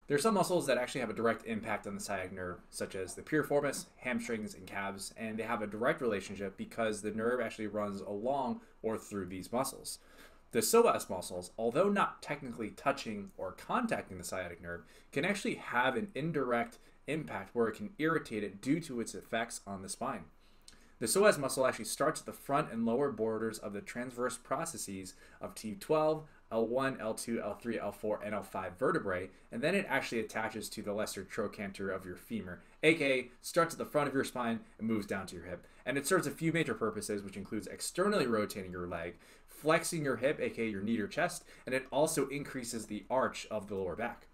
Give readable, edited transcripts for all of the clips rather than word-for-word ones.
There are some muscles that actually have a direct impact on the sciatic nerve, such as the piriformis, hamstrings, and calves, and they have a direct relationship because the nerve actually runs along or through these muscles. The psoas muscles, although not technically touching or contacting the sciatic nerve, can actually have an indirect impact where it can irritate it due to its effects on the spine. The psoas muscle actually starts at the front and lower borders of the transverse processes of T12, L1, L2, L3, L4, and L5 vertebrae, and then it actually attaches to the lesser trochanter of your femur, aka starts at the front of your spine and moves down to your hip. And it serves a few major purposes, which includes externally rotating your leg, flexing your hip, aka your knee or chest, and it also increases the arch of the lower back.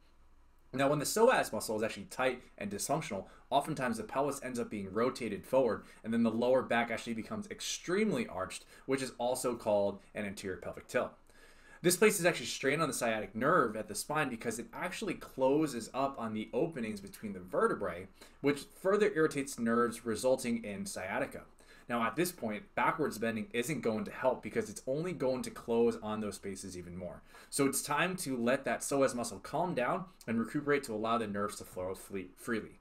Now, when the psoas muscle is actually tight and dysfunctional, oftentimes the pelvis ends up being rotated forward, and then the lower back actually becomes extremely arched, which is also called an anterior pelvic tilt. This places actually strain on the sciatic nerve at the spine because it actually closes up on the openings between the vertebrae, which further irritates nerves, resulting in sciatica. Now, at this point, backwards bending isn't going to help because it's only going to close on those spaces even more. So it's time to let that psoas muscle calm down and recuperate to allow the nerves to flow freely.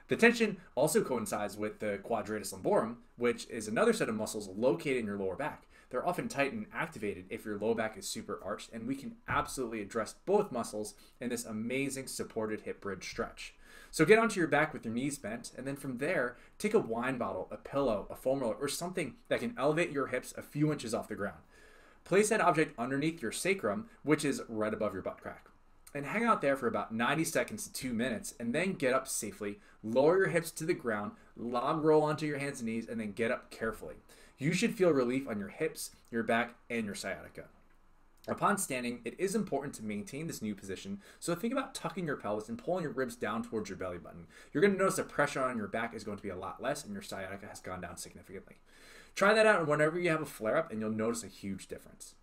The tension also coincides with the quadratus lumborum, which is another set of muscles located in your lower back. They're often tight and activated if your low back is super arched, and we can absolutely address both muscles in this amazing supported hip bridge stretch. So get onto your back with your knees bent, and then from there, take a wine bottle, a pillow, a foam roller, or something that can elevate your hips a few inches off the ground. Place that object underneath your sacrum, which is right above your butt crack, and hang out there for about 90 seconds to 2 minutes, and then get up safely, lower your hips to the ground, log roll onto your hands and knees, and then get up carefully. You should feel relief on your hips, your back, and your sciatica. Upon standing, it is important to maintain this new position, so think about tucking your pelvis and pulling your ribs down towards your belly button. You're going to notice the pressure on your back is going to be a lot less, and your sciatica has gone down significantly. Try that out whenever you have a flare-up, and you'll notice a huge difference.